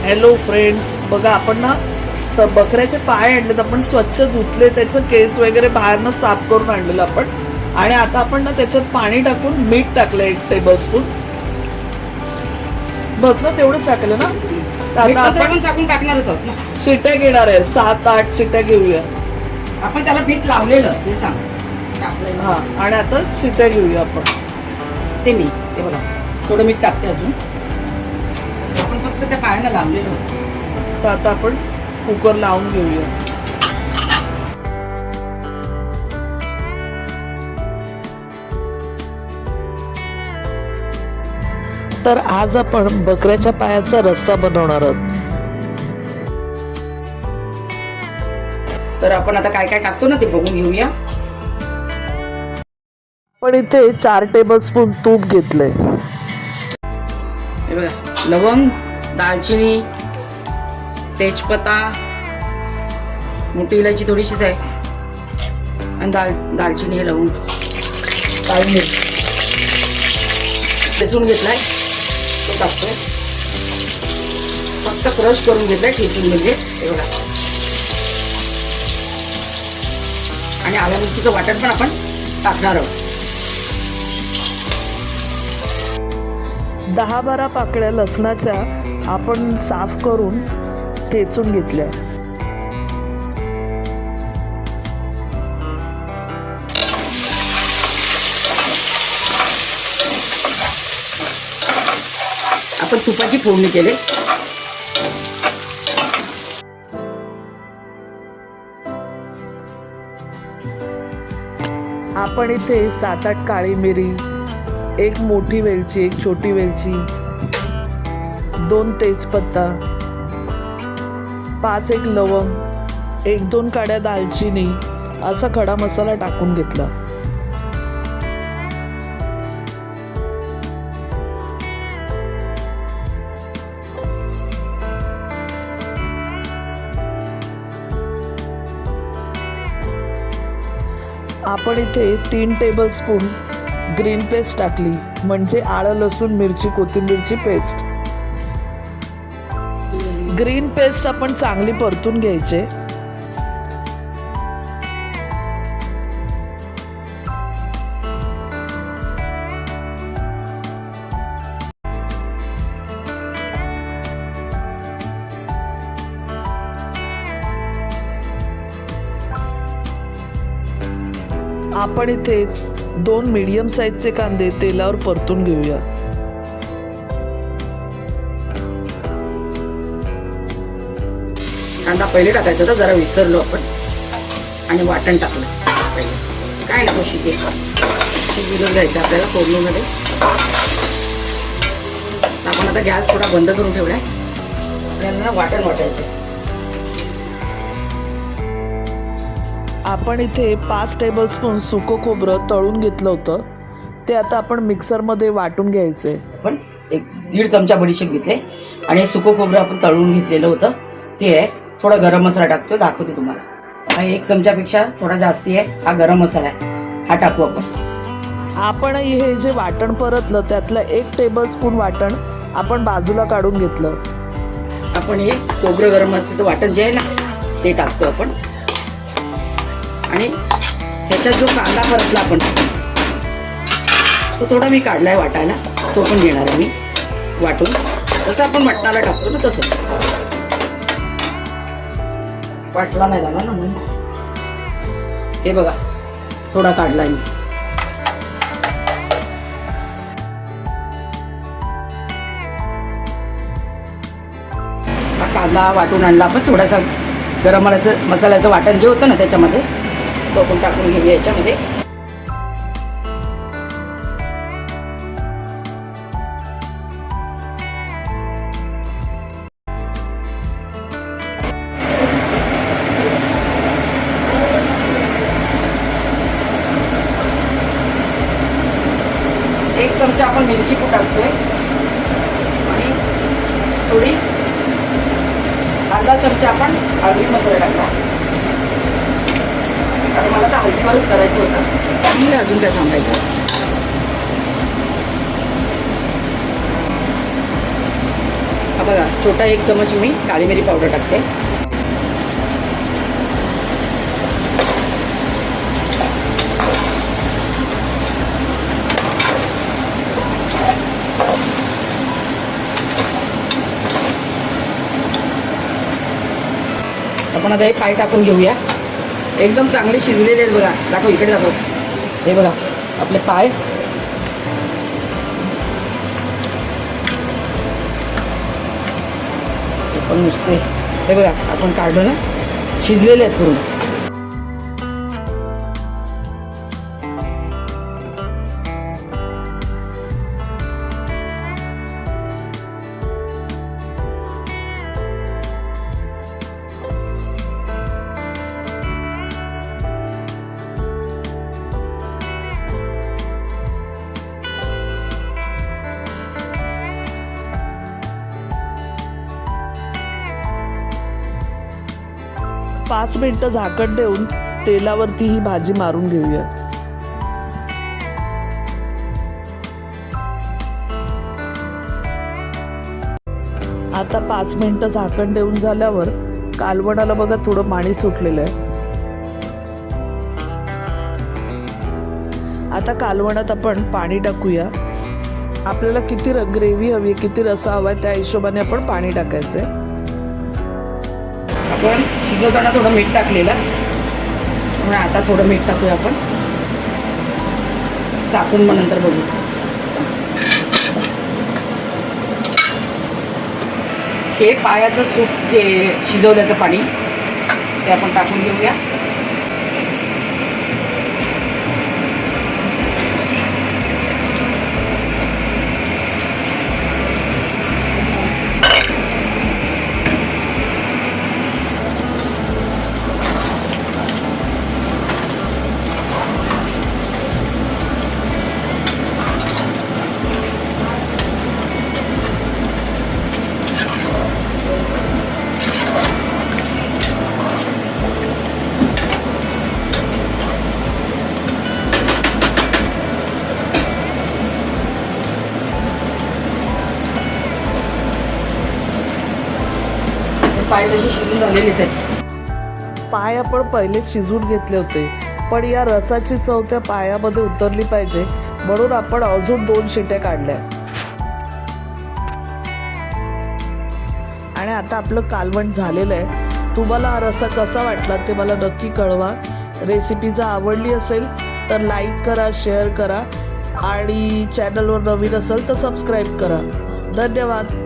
Hello friends, बघा आपण ना तर बकऱ्याचे पाय आणलेत, आपण स्वच्छ धुतले, त्याचं केस वगैरे बाहेरनं साफ करून आणलेलं आपण. आणि आता आपण ना त्याच्यात पाणी टाकून मीठ टाकलं 1 टेबलस्पून. बस ना, तेवढंच टाकलं ना. आता आपण टाकून टाकणारच आहोत ना. शिट्या घेणार आहे, 7-8 शिट्या घेऊया आपण. त्याला पीठ लावलेलं ते सांग टाकलेलं. हा, आणि आता शिट्या घेऊया आपण. ते बघा थोडं मीठ टाकते अजून. आपण फक्त त्या पायानं लावलेलं होतं. तर आता आपण कुकर लावून घेऊया. तर आज आपण बकऱ्याच्या पायाचा रस्सा बनवणार आहोत. तर आपण आता काय काय टाकतो ना ते बघून घेऊया. पण इथे 4 टेबलस्पून तूप घेतलंय. हे बघा, लवंग, दालचिनी, तेजपत्ता, मोठी इलायची थोडीशीच आहे, आणि दालचिनी हे लवंग, काळी मिरची ठेचून घेतलाय तो टाकतोय. फक्त क्रश करून घेतलाय, ठेचून म्हणजे. हे बघा, आणि आला मिरचीचं वाटण पण आपण टाकणार आहोत. 10-12 पाकळ्या लसणाच्या आपण साफ करून ठेचून घेतल्या. आपण तुपाची फोडणी केली. आपण इथे 7-8 काळी मिरी, 1 मोठी वेलची, 1 छोटी वेलची, 2 तेजपत्ता, 5-1 लवंग, 1-2 काड्या दालचिनी असा खडा मसाला टाकून घेतला. आपण इथे 3 टेबलस्पून ग्रीन पेस्ट टाकली, म्हणजे आलं, लसूण, मिरची, कोथिंबीरची पेस्ट. ग्रीन पेस्ट आपण चांगली परतून घ्यायचे. आपण इथे 2 मीडियम साईजचे कांदे तेलावर परतून घेऊया. कांदा पहिले टाकायचा होता, जरा विसरलो आपण, आणि वाटण टाकलं पहिले. काय नको शिजून घ्यायचं आपल्याला फोडणीमध्ये. आपण आता गॅस थोडा बंद करून ठेवलाय. आपल्याला वाटण वाटायचं. आपण इथे 5 टेबलस्पून सुकं खोबरं तळून घेतलं होतं, ते आता आपण मिक्सरमध्ये वाटून घ्यायचे. आपण 1-1.5 चमचा बडीशेप घेतले, आणि सुकं खोबरं आपण तळून घेतलेलं होतं ते आहे. थोडा गरम मसाला टाकतोय, दाखवते तुम्हाला. हा 1 चमच्यापेक्षा थोडा जास्ती आहे, हा गरम मसाला आहे, हा टाकू आपण. आपण हे जे वाटण परतलं त्यातलं 1 टेबलस्पून वाटण आपण बाजूला काढून घेतलं. आपण हे खोबरं गरम मसाल्याचं वाटण जे आहे ना ते टाकतो आपण. आणि ह्याच्यात जो कांदा परतला आपण तो थोडा मी काढलाय वाटायला, तो पण घेणार आहे मी वाटून. जसं आपण वाटणाला टाकतो ना तसं. वाटला नाही झाला ना म्हणून. हे बघा, थोडा काढलाय मी. हा कांदा वाटून आणला आपण. थोडासा गरम मसाल्याचं वाटण जे होतं ना त्याच्यामध्ये तो आपण टाकून घेऊया याच्यामध्ये. एक चमचा आपण मिरची पूड टाकतोय, आणि थोडी अर्धा चमचा आपण हळदी मसाला टाकला. कारण मला तर हळदीवरच करायचं होतं, त्यामुळे अजून काय थांबायचं. हा बघा, छोटा 1 चमच मी काळी मिरी पावडर टाकते. आपण आता हे पाय टाकून घेऊया. एकदम चांगले शिजलेले आहेत बघा. दाखव, इकडे दाखव. हे बघा आपले पाय. हे पण नुसते, हे बघा आपण काढलं ना, शिजलेले आहेत पूर्ण. पाच मिनिटं झाकण देऊन तेलावरती ही भाजी मारून घेऊया. आता 5 मिनिटं झाकण देऊन झाल्यावर कालवणाला बघा थोडं पाणी सुटलेलं आहे. आता कालवणात आपण पाणी टाकूया. आपल्याला किती ग्रेव्ही हवी, किती रस्सा हवाय त्या हिशोबाने आपण पाणी टाकायचंय. आपण शिजवताना थोडं मीठ टाकलेलं, म्हणून आता थोडं मीठ टाकूया आपण. साकून मग नंतर बघू. हे पायाचं सूप जे शिजवल्याचं पाणी ते आपण टाकून घेऊया. पाय तसे शिजून झालेलेच आहेत. पाय आपण पहिले शिजून घेतले होते, पण या रसाची चव त्या पायामध्ये उतरली पाहिजे म्हणून आपण अजून 2 शिट्या काढल्या. आणि आता आपलं कालवण झालेलं आहे. तुम्हाला हा रस्सा कसा वाटला ते मला नक्की कळवा. रेसिपी जर आवडली असेल तर लाईक करा, शेअर करा आणि चॅनलवर नवीन असेल तर सबस्क्राईब करा. धन्यवाद.